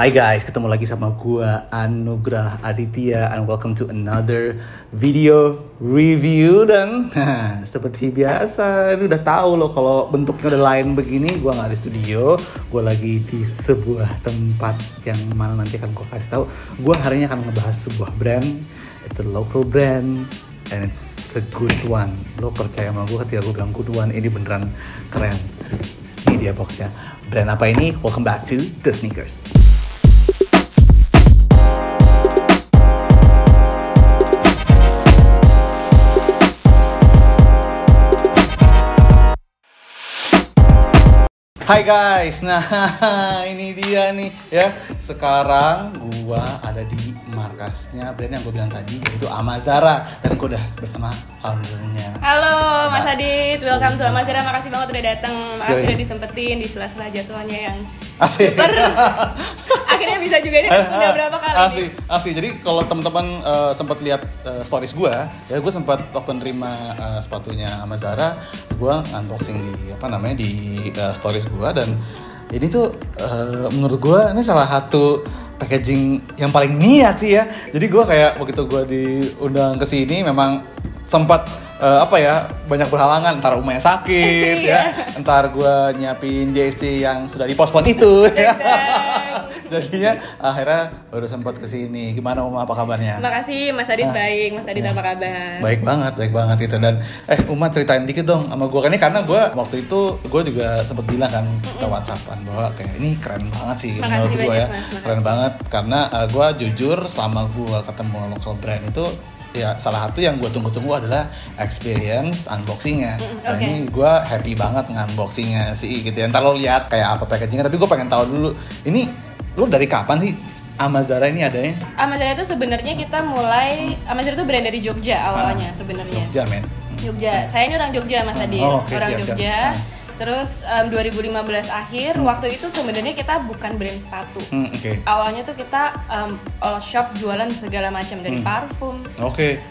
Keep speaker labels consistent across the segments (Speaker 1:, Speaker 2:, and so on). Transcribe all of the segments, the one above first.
Speaker 1: Hai guys, ketemu lagi sama gua Anugrah Aditya and welcome to another video review. Dan seperti biasa, ini udah tahu loh kalau bentuknya udah lain begini. Gua nggak di studio, gua lagi di sebuah tempat yang mana nanti akan gua kasih tahu. Gua hari ini akan ngebahas sebuah brand. It's a local brand and it's a good one. Lo percaya sama gua ketika gua bilang good one, ini beneran keren. Ini dia boxnya. Brand apa ini? Welcome back to The Sneakers. Hai guys, nah ini dia nih ya. Sekarang gua ada di markasnya brand yang gue bilang tadi, yaitu Amazara. Dan gue udah bersama foundernya.
Speaker 2: Halo Mas Adit, welcome to Amazara. Makasih banget udah datang, makasih udah disempetin di sela-sela jadwalnya yang super. Akhirnya bisa juga ini udah berapa kali
Speaker 1: asli. Jadi kalau teman-teman sempat lihat stories gue, ya gue sempat waktu nerima sepatunya Amazara, gue unboxing di stories gue. Dan ini tuh menurut gue ini salah satu packaging yang paling niat sih ya. Jadi gue kayak begitu gue diundang ke sini memang sempat banyak berhalangan, entar rumahnya sakit ya, entar gue nyiapin JST yang sudah dipospon itu ya. Jadinya akhirnya baru sempat kesini. Gimana Uma, apa kabarnya?
Speaker 2: Makasih Mas Adit, baik. Mas Adit apa kabar?
Speaker 1: Baik banget itu. Dan Uma ceritain dikit dong sama gue, kan ini karena gue waktu itu gue juga sempat bilang kan kita WhatsAppan bahwa kayak ini keren banget sih menurut gue ya. Keren banget karena gue jujur selama gue ketemu local brand itu ya salah satu yang gue tunggu-tunggu adalah experience unboxingnya. Nah ini gue happy banget nge-unboxingnya sih gitu ya. Ntar lo lihat kayak apa packagingnya, tapi gue pengen tahu dulu ini lo dari kapan sih Amazara ini adanya? Amazara
Speaker 2: itu sebenarnya kita mulai, Amazara itu brand dari Jogja awalnya sebenarnya.
Speaker 1: Jogja men.
Speaker 2: Jogja. Saya ini orang Jogja Mas Adit. Orang Jogja. Terus 2015 akhir, waktu itu sebenarnya kita bukan brand sepatu. Awalnya tuh kita all shop jualan segala macam, dari parfum,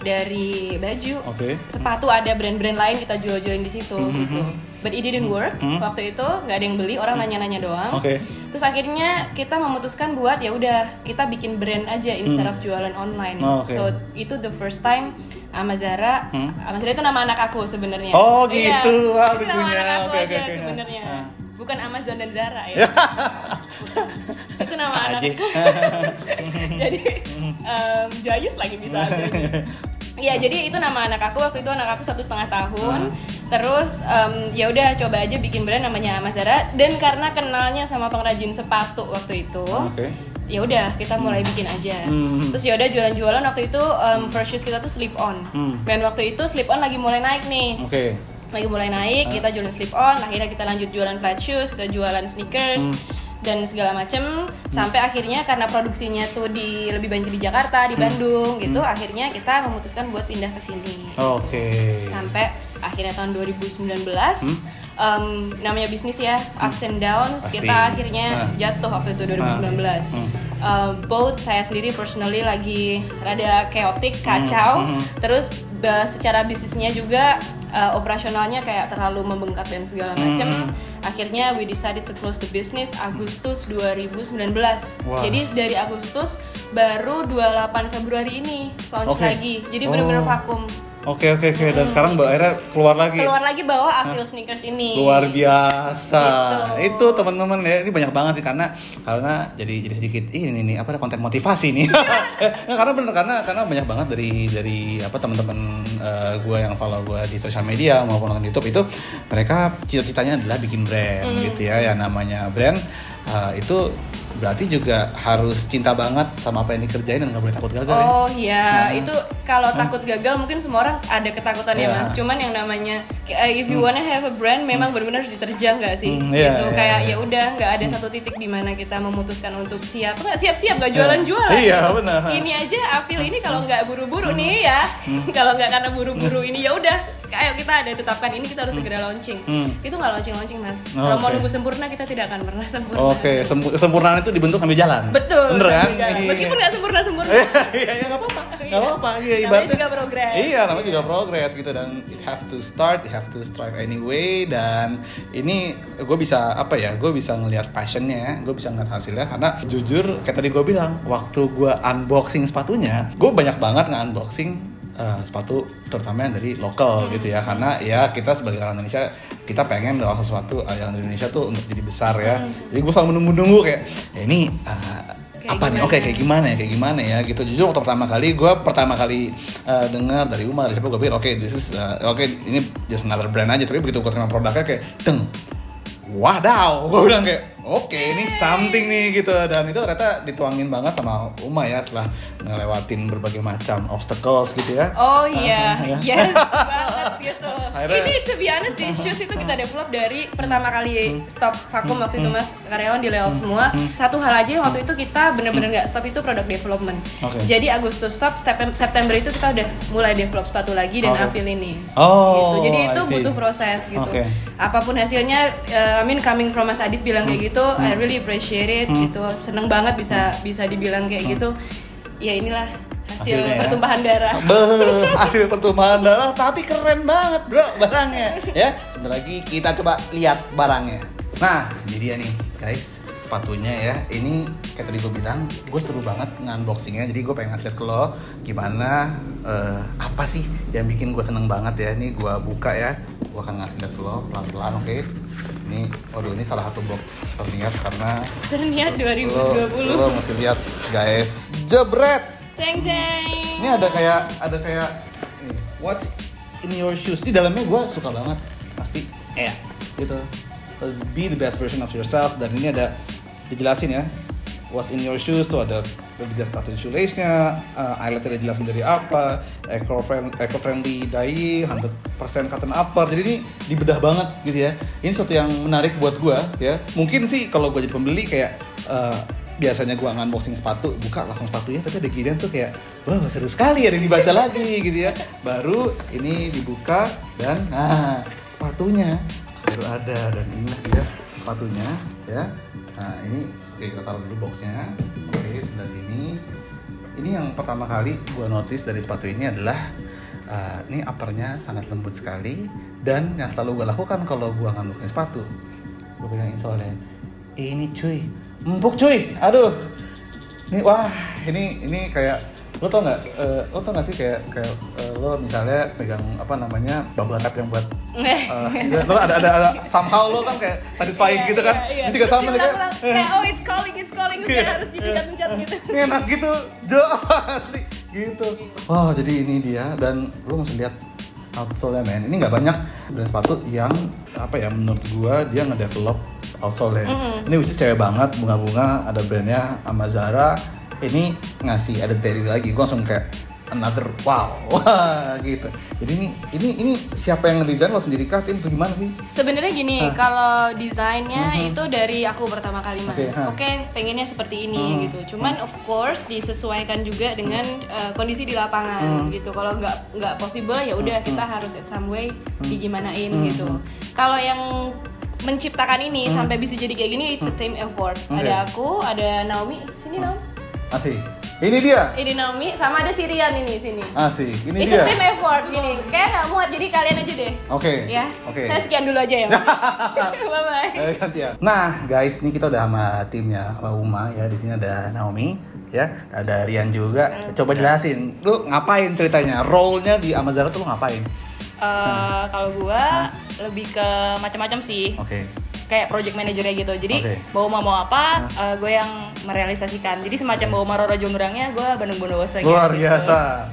Speaker 2: dari baju, sepatu, ada brand-brand lain kita jual-jualin di situ gitu. But it didn't work. Waktu itu nggak ada yang beli, orang nanya-nanya doang. Terus akhirnya kita memutuskan buat ya udah kita bikin brand aja instead of jualan online. So itu the first time Amazara. Amazara itu nama anak aku sebenarnya.
Speaker 1: Oh gitu, wah lucunya.
Speaker 2: Oke. Sebenarnya bukan Amazon dan Zara ya. Itu nama anak aku. Jadi Jayus lagi bisa aja. Iya, jadi itu nama anak aku. Waktu itu anak aku 1,5 tahun. Terus ya udah coba aja bikin brand namanya Amazara. Dan karena kenalnya sama pengrajin sepatu waktu itu, ya udah kita mulai bikin aja. Terus ya udah jualan-jualan. Waktu itu first shoes kita tuh slip on. Dan waktu itu slip on lagi mulai naik nih. Lagi mulai naik, kita jualan slip on. Akhirnya kita lanjut jualan flat shoes, kita jualan sneakers dan segala macem. Sampai akhirnya karena produksinya tuh lebih banyak di Jakarta, di Bandung gitu. Akhirnya kita memutuskan buat pindah ke sini. Sampai akhirnya tahun 2019. Namanya bisnis ya, ups and downs. Kita akhirnya jatuh waktu itu 2019. Both saya sendiri personally lagi rada chaotic, kacau. Terus secara bisnisnya juga operasionalnya kayak terlalu membengkak dan segala macam. Akhirnya we decided to close the business Agustus 2019. Jadi dari Agustus baru 28 Februari ini launch lagi. Jadi benar-benar vakum. Oke.
Speaker 1: Dan sekarang akhirnya keluar lagi
Speaker 2: bawa Afil Sneakers ini.
Speaker 1: Luar biasa. Gitu. Itu teman-teman ya, ini banyak banget sih karena jadi sedikit ini ada konten motivasi nih. karena banyak banget dari teman-teman gue yang follow gue di sosial media maupun nonton YouTube itu, mereka cita-citanya adalah bikin brand gitu ya. Yang namanya brand itu berarti juga harus cinta banget sama apa yang dikerjain dan nggak boleh takut gagal.
Speaker 2: Itu kalau takut gagal mungkin semua orang ada ketakutan ya Mas. Cuman yang namanya if you wanna have a brand, memang benar-benar harus diterjang nggak sih? Ya udah nggak ada satu titik di mana kita memutuskan untuk siap nggak jualan-jualan.
Speaker 1: Iya benar.
Speaker 2: Ini aja Afil ini kalau nggak buru-buru nih ya, kalau nggak karena buru-buru ini ya udah ayo kita ada tetapkan ini, kita harus segera launching. Itu nggak launching Mas. Kalau mau nunggu sempurna kita tidak akan pernah sempurna.
Speaker 1: Oke, kesempurnaan itu dibentuk sambil jalan.
Speaker 2: Betul.
Speaker 1: Bener kan?
Speaker 2: Meskipun nggak sempurna.
Speaker 1: Iya, nggak apa-apa. Nggak apa-apa. Iya, ibaratnya
Speaker 2: juga progres.
Speaker 1: Iya, namanya juga progres gitu, dan it have to start, it have to strive anyway. Dan ini gue bisa gue bisa ngelihat passionnya, gue bisa ngelihat hasilnya, karena jujur kayak tadi gue bilang, waktu gue unboxing sepatunya, gue banyak banget nge-unboxing sepatu terutama yang dari lokal gitu ya, karena ya kita sebagai orang Indonesia kita pengen melakukan sesuatu yang dari Indonesia tuh untuk jadi besar ya. Jadi gue selalu menunggu kayak ini apa nih, kayak gimana ya gitu. Jujur waktu pertama kali dengar dari Uma, dari siapa, gue pikir ini just another brand aja. Tapi begitu gue terima produknya kayak wadaw, gue bilang kayak ini something nih gitu. Dan itu ternyata dituangin banget sama Uma ya, setelah ngelewatin berbagai macam obstacles gitu ya.
Speaker 2: Oh iya, yes banget gitu.
Speaker 1: Akhirnya,
Speaker 2: ini to be honest, di shoes itu kita develop dari pertama kali stop vakum waktu itu Mas, karyawan di layoff semua. Satu hal aja yang waktu itu kita bener-bener gak stop itu product development. Jadi Agustus stop, September itu kita udah mulai develop sepatu lagi dan Afil ini. Gitu. Jadi itu butuh proses gitu. Apapun hasilnya, coming from Mas Adit bilang kayak gitu, I really appreciate it gitu. Seneng banget bisa dibilang kayak gitu. Ya inilah hasil pertumpahan darah.
Speaker 1: Hasil pertumpahan darah, tapi keren banget bro barangnya. Ya, sebentar lagi kita coba lihat barangnya. Nah, ini dia nih guys, sepatunya ya. Ini kayak tadi gue bilang, gue seru banget nge-unboxingnya. Jadi gue pengen ngasih lihat ke lo gimana, apa sih yang bikin gue seneng banget ya. Ini gue buka ya, gue akan ngasih lihat ke lo pelan-pelan, oke? Ini salah satu box terniat karena
Speaker 2: terniat 2020.
Speaker 1: Lo mesti lihat guys, jebret.
Speaker 2: Ceng.
Speaker 1: Ini ada kayak what's in your shoes. Di dalamnya gue suka banget, pasti gitu. Be the best version of yourself. Dan ini ada dijelasin ya, what's in your shoes tuh ada cotton shoelace-nya, eyeletnya dijelasin dari apa, eco-friendly dye, 100% cotton upper. Jadi ini dibedah banget gitu ya. Ini sesuatu yang menarik buat gue ya. Mungkin sih kalau gue jadi pembeli kayak biasanya gue unboxing sepatu, buka langsung sepatunya, tapi ada ginian tuh kayak wah seru sekali ya, dibaca lagi gitu ya. Baru ini dibuka dan sepatunya baru ada, dan inilah dia sepatunya ya. Nah ini kita taruh dulu boxnya. Oke, sebelah sini. Ini yang pertama kali gue notice dari sepatu ini adalah ini uppernya sangat lembut sekali. Dan yang selalu gue lakukan kalau gue ngambil sepatu, gue pegang insolnya. Ini cuy, empuk cuy. Aduh. Ini wah, ini kayak lo tau nggak sih kayak lo misalnya pegang bubble wrap yang buat lo ada somehow lo kan kayak satisfying gitu kan. Ini juga sama nih
Speaker 2: kayak it's calling saya harus dipencet gitu.
Speaker 1: Ini enak gitu, asli gitu. Wah, jadi ini dia. Dan lo mesti lihat outsole-nya men. Ini nggak banyak brand sepatu yang menurut gua dia ngedevelop outsole-nya. Ini which is cewek banget, bunga-bunga, ada brandnya Amazara. Ini ngasih added value lagi, gue langsung kayak another wow gitu. Jadi ini siapa yang ngedesain, lo sendiri kah tim, itu gimana sih?
Speaker 2: Sebenarnya gini, kalau desainnya itu dari aku pertama kali Mas. Oke, pengennya seperti ini gitu. Cuman of course disesuaikan juga dengan kondisi di lapangan gitu. Kalau nggak possible ya udah kita harus at some way digimanain gitu. Kalau yang menciptakan ini sampai bisa jadi kayak gini, it's a team effort. Ada aku, ada Naomi, sini Naomi.
Speaker 1: Asik. Ini dia.
Speaker 2: Ini Naomi sama ada Sirian ini sini.
Speaker 1: Asik. Ini
Speaker 2: it's
Speaker 1: dia.
Speaker 2: It's a team effort gini. Kayak nggak muat, jadi kalian aja deh.
Speaker 1: Oke.
Speaker 2: Ya.
Speaker 1: Oke.
Speaker 2: Saya sekian dulu aja ya. Bye bye.
Speaker 1: Gantian. Nah, guys, ini kita udah sama timnya Mbak Uma ya. Di sini ada Naomi ya, ada Rian juga. Coba jelasin, lu ngapain ceritanya? Role-nya di Amazara tuh lu ngapain?
Speaker 2: Kalau gua lebih ke macam-macam sih.
Speaker 1: Oke.
Speaker 2: Kayak project manager gitu. Jadi mau apa, gue yang merealisasikan. Jadi semacam bawa Roro Jonggrangnya, gue Bandung Bondowoso gitu.
Speaker 1: Luar biasa.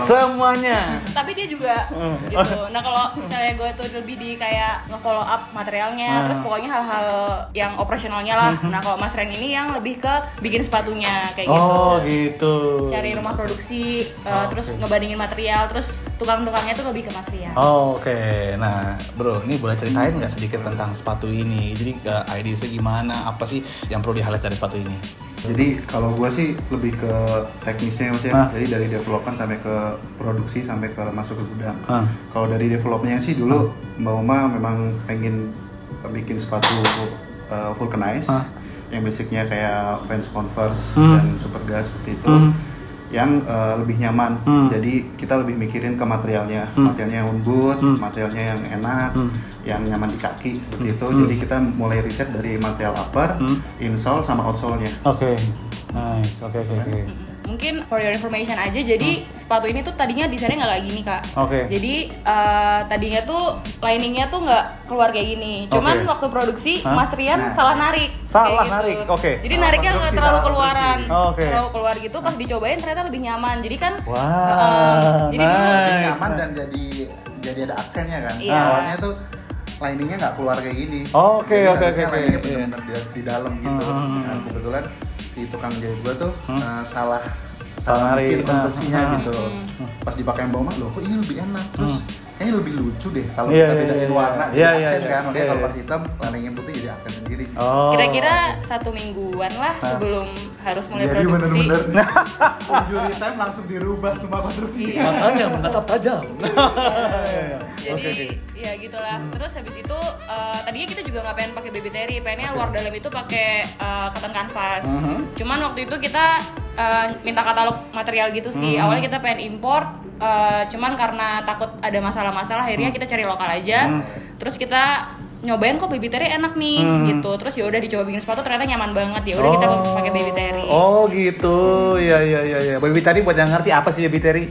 Speaker 1: Semuanya.
Speaker 2: Tapi dia juga gitu. Nah kalau misalnya gue tuh lebih di kayak nge-follow up materialnya, terus pokoknya hal-hal yang operasionalnya lah. Nah kalau Mas Ren ini yang lebih ke bikin sepatunya kayak gitu.
Speaker 1: Oh gitu.
Speaker 2: Cari rumah produksi, terus ngebandingin material, terus tukang-tukangnya tuh lebih ke Mas Rian.
Speaker 1: Oke. Nah bro, ini boleh ceritain nggak sedikit tentang sepatu ini? Jadi idenya gimana? Apa sih yang perlu di-highlight dari sepatu ini?
Speaker 3: Jadi kalau gue sih lebih ke teknisnya Mas ya. Jadi dari development sampai ke produksi sampai ke masuk ke gudang. Kalau dari developmentnya sih dulu Mbak Uma memang pengen bikin sepatu vulcanize yang basicnya kayak Vans Converse dan Superga seperti itu. Yang lebih nyaman, jadi kita lebih mikirin ke materialnya yang lembut, materialnya yang enak, yang nyaman di kaki seperti itu. Jadi kita mulai riset dari material upper, insole sama outsole-nya.
Speaker 1: Oke, nice, oke.
Speaker 2: Mungkin for your information aja, jadi sepatu ini tuh tadinya desainnya nggak kayak gini Kak. Jadi tadinya tuh liningnya tuh nggak keluar kayak gini. Cuman waktu produksi Mas Rian salah narik.
Speaker 1: Salah narik,
Speaker 2: Jadi
Speaker 3: salah
Speaker 2: nariknya nggak terlalu keluaran. Terlalu keluar gitu. Pas dicobain ternyata lebih nyaman. Jadi kan.
Speaker 1: Jadi
Speaker 3: dulu lebih nyaman dan jadi ada aksennya kan. Awalnya tuh liningnya nggak keluar kayak gini.
Speaker 1: Oke.
Speaker 3: Liningnya benar-benar di dalam gitu. Dan kebetulan si tukang jahit gua tuh salah bikin konstruksinya gitu. Pas dipakai Mbak Uma, loh kok ini lebih enak, terus kayaknya lebih lucu deh kalau kita bedain warna jadi aksen kan. Makanya kalau pas hitam liningnya putih jadi aksen sendiri.
Speaker 2: Kira-kira 1 mingguan lah sebelum harus mulai
Speaker 3: jadi
Speaker 2: produksi.
Speaker 3: Jadi bener-bener injury time langsung dirubah semua konstruksi.
Speaker 1: Makanya menatap tajam.
Speaker 2: Jadi ya gitulah. Terus habis itu tadinya kita juga nggak pengen pakai baby terry, pengennya luar dalam itu pakai cotton canvas. Cuman waktu itu kita minta katalog material gitu sih. Awalnya kita pengen import, cuman karena takut ada masalah-masalah, akhirnya kita cari lokal aja. Terus kita nyobain kok baby terry enak nih gitu. Terus ya udah dicoba bikin sepatu ternyata nyaman banget. Ya udah kita pakai baby terry.
Speaker 1: Oh gitu. Iya. Baby terry buat yang ngerti apa sih baby terry?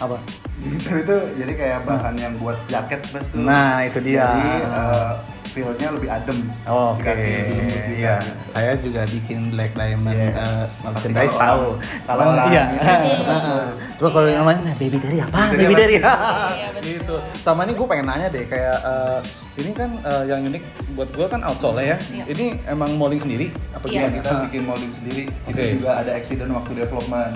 Speaker 1: Apa?
Speaker 3: Baby itu jadi kayak bahan yang buat jaket Mas tuh.
Speaker 1: Nah, itu dia.
Speaker 3: Jadi feel-nya lebih adem.
Speaker 1: Oke. Iya. Saya juga bikin Black Diamond merchandise tahu.
Speaker 3: Kalau
Speaker 1: Coba kalau yang lain baby terry apa? Baby terry. Gitu. Sama ini gue pengen nanya deh kayak ini kan yang unik buat gue kan outsole ya. Ini emang molding sendiri apa
Speaker 3: gimana? Kita bikin molding sendiri. Itu juga ada accident waktu development.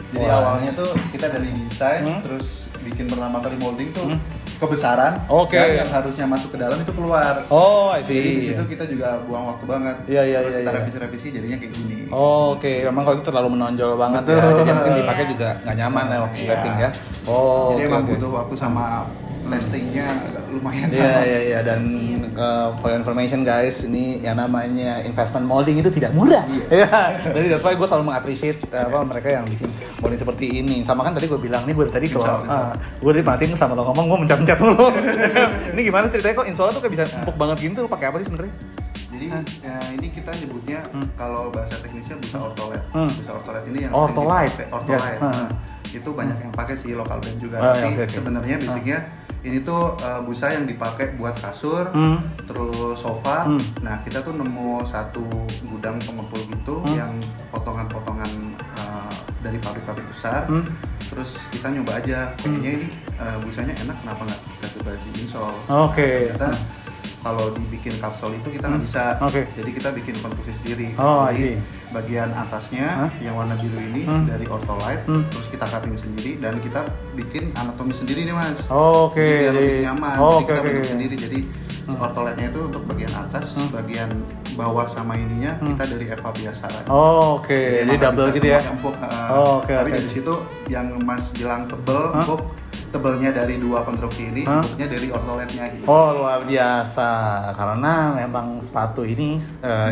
Speaker 3: Jadi awalnya tuh kita dari desain terus bikin pertama kali molding tuh kebesaran dan yang harusnya masuk ke dalam itu keluar. Jadi di situ kita juga buang waktu banget. Terus kita revisi jadinya kayak gini.
Speaker 1: Memang kalau itu terlalu menonjol banget ya. Jadi mungkin dipakai juga nggak nyaman ya waktu wrapping ya.
Speaker 3: Jadi emang butuh waktu sama testingnya agak lumayan.
Speaker 1: Iya dan for information guys, ini yang namanya investment molding itu tidak murah. Jadi that's why gue selalu mengapresiasi mereka yang bikin molding seperti ini. Sama kan tadi gue bilang nih, gue tadi perhatiin sama lo ngomong, gue mencap-mencap dulu. Ini gimana ceritanya kok insole tuh kayak bisa empuk banget gitu? Lo pakai apa sih sebenarnya?
Speaker 3: Jadi ini kita nyebutnya kalau bahasa teknisnya busa ortolite. Busa ortolite ini yang
Speaker 1: ortolite.
Speaker 3: Itu banyak yang pakai sih, lokal brand juga. Tapi sebenarnya basicnya ini tuh busa yang dipakai buat kasur, terus sofa. Nah kita tuh nemu satu gudang pengepul gitu yang potongan-potongan dari pabrik-pabrik besar. Terus kita nyoba aja, kayaknya ini busanya enak, kenapa nggak kita coba di install. Ternyata kalau dibikin kapsul itu kita nggak bisa. Jadi kita bikin konstruksi sendiri. Jadi bagian atasnya yang warna biru ini dari ortolite, terus kita cutting sendiri dan kita bikin anatomi sendiri nih Mas. Jadi biar lebih nyaman. Jadi kita bentuk sendiri. Jadi ortolite-nya itu untuk bagian atas, bagian bawah sama ininya kita dari Eva biasa.
Speaker 1: Jadi double gitu ya.
Speaker 3: Tapi dari situ yang Mas bilang tebel, empuk, tebelnya dari dua konstruksi ini, empuknya dari ortolite-nya gitu.
Speaker 1: Luar biasa. Karena memang sepatu ini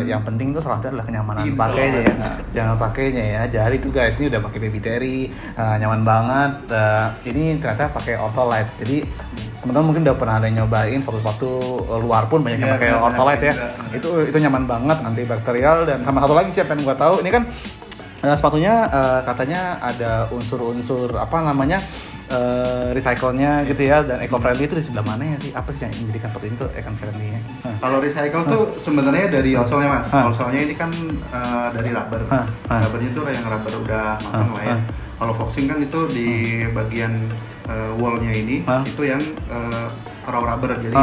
Speaker 1: yang penting tuh salah satu adalah kenyamanan pakainya ya. Jangan pakainya ya. Jadi tuh guys, ini udah pakai baby terry, nyaman banget. Ini ternyata pakai ortolite. Jadi teman-teman mungkin udah pernah ada nyobain sepatu-sepatu luar pun banyak yang pakai ortolite ya. Itu nyaman banget, antibakterial. Dan sama satu lagi siapa yang gua tahu, ini kan sepatunya katanya ada unsur-unsur apa namanya recycle-nya gitu ya, dan eco-friendly itu di sebelah mana ya sih? Apa sih yang menjadikan sepatu ini tuh eco-friendly-nya?
Speaker 3: Kalau recycle tuh sebenarnya dari outsole-nya Mas. Outsole-nya ini kan dari rubber. Rubbernya tuh yang rubber udah matang lah ya. Kalau foxing kan itu di bagian wall-nya ini itu yang raw rubber, jadi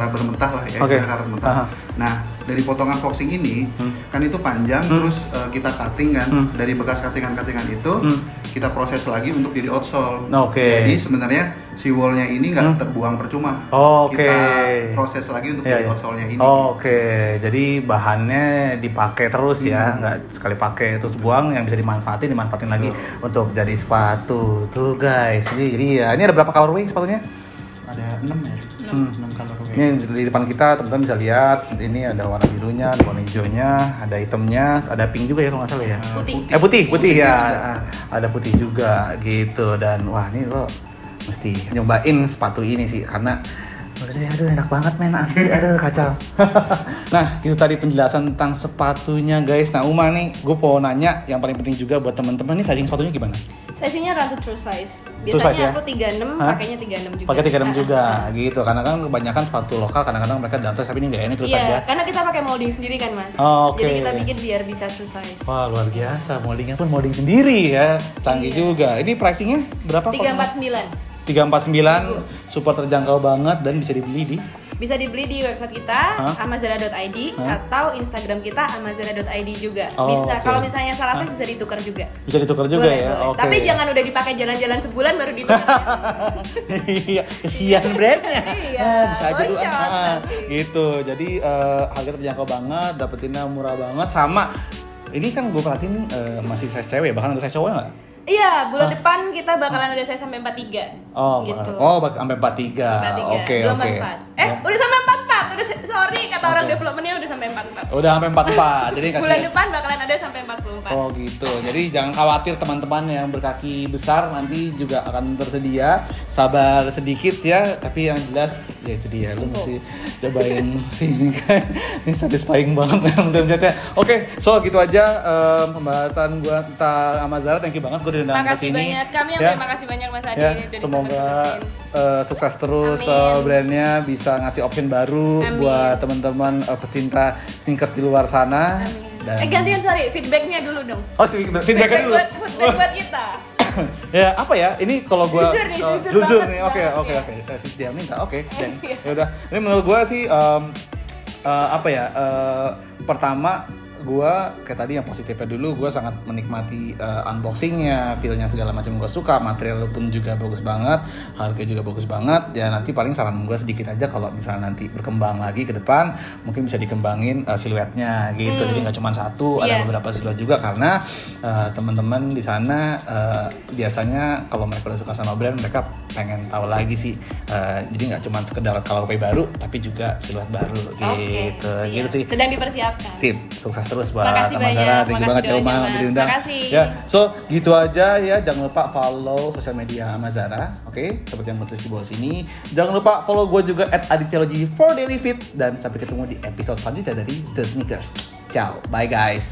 Speaker 3: rubber mentah lah ya, karet mentah. Nah dari potongan foxing ini kan itu panjang, terus kita cutting kan, dari bekas cuttingan itu kita proses lagi untuk jadi outsole. Jadi sebenarnya si wallnya ini nggak terbuang percuma. Kita proses lagi untuk jadi outsole-nya ini.
Speaker 1: Jadi bahannya dipakai terus ya, nggak sekali pakai terus buang, yang bisa dimanfaatin lagi untuk jadi sepatu. Tuh guys, jadi ya ini ada berapa colorway sepatunya?
Speaker 3: Ada 6 ya. 6 colorway.
Speaker 1: Ini di depan kita teman-teman bisa lihat, ini ada warna birunya, ada warna hijaunya, ada hitamnya, ada pink juga ya kalau nggak salah ya. Putih ya. Ada putih juga gitu, dan wah ini lo mesti nyobain sepatu ini sih karena aduh enak banget men, asli, aduh kacau. Nah itu tadi penjelasan tentang sepatunya guys. Nah Uma nih, gue mau nanya yang paling penting juga buat teman-teman nih, sizing sepatunya gimana?
Speaker 2: Size-nya run to true size. Biasanya aku 36, pakainya 36 juga.
Speaker 1: Pakai 36 juga gitu. Karena kan kebanyakan sepatu lokal kadang-kadang mereka dalam size, tapi ini enggak, ini true size ya.
Speaker 2: Karena kita pakai molding sendiri kan, Mas. Jadi kita bikin biar bisa true size.
Speaker 1: Wah, luar biasa. Moldingnya pun molding sendiri ya. Canggih juga. Ini pricing-nya berapa?
Speaker 2: 349.
Speaker 1: 349, super terjangkau banget dan bisa dibeli di
Speaker 2: website kita amazara.id atau Instagram kita amazara.id juga. Bisa kalau misalnya salah size bisa ditukar juga.
Speaker 1: Bisa ditukar juga ya.
Speaker 2: Boleh. Tapi jangan udah dipakai jalan-jalan sebulan baru ditukar.
Speaker 1: Iya, kesian brandnya. Bisa aja lu gitu. Jadi harga terjangkau banget, dapetinnya murah banget, sama ini kan gue perhatiin masih size cewek, bahkan ada size cowok nggak?
Speaker 2: Iya, bulan depan kita bakalan ada saya sampai 43.
Speaker 1: Gitu. Sampai 43. Oke.
Speaker 2: Udah sampai 44. Udah sorry kata orang developmentnya udah sampai 44.
Speaker 1: Udah sampai 44. Jadi
Speaker 2: bulan depan bakalan ada sampai 44.
Speaker 1: Oh gitu. Jadi jangan khawatir teman-teman yang berkaki besar, nanti juga akan tersedia. Sabar sedikit ya, tapi yang jelas ya itu dia, lu mesti cobain sini kan. Ini satisfying banget ya. Oke, so gitu aja pembahasan gua tentang Amazara. Thank you banget gue diundang ke sini.
Speaker 2: Banyak. Kami yang terima kasih banyak Mas Adi.
Speaker 1: Semoga sukses terus brandnya, bisa ngasih option baru buat teman-teman pecinta sneakers di luar sana.
Speaker 2: Dan gantian feedbacknya dulu dong.
Speaker 1: Feedbacknya dulu.
Speaker 2: Feedback buat kita.
Speaker 1: Ya apa ya, ini kalau gue jujur nih, oke sis dia minta, dan ya udah, ini menurut gue sih pertama gue kayak tadi yang positifnya dulu, gue sangat menikmati unboxingnya, feelnya segala macam gue suka, material pun juga bagus banget, harga juga bagus banget. Ya nanti paling saran gue sedikit aja, kalau misalnya nanti berkembang lagi ke depan mungkin bisa dikembangin siluetnya gitu. Jadi nggak cuma satu, ada beberapa siluet juga, karena teman-teman di sana biasanya kalau mereka udah suka sama brand, mereka pengen tahu lagi sih. Jadi nggak cuma sekedar colorway baru, tapi juga siluet baru gitu sih.
Speaker 2: Sedang dipersiapkan.
Speaker 1: Sip, sukses terus buat Amazara. Thank you banget ya Uma udah diundang. Ya, so gitu aja ya. Jangan lupa follow sosial media Amazara, oke? Seperti yang tertulis di bawah sini. Jangan lupa follow gue juga @adityaology for daily fit, dan sampai ketemu di episode selanjutnya dari The Sneakers. Ciao, bye guys.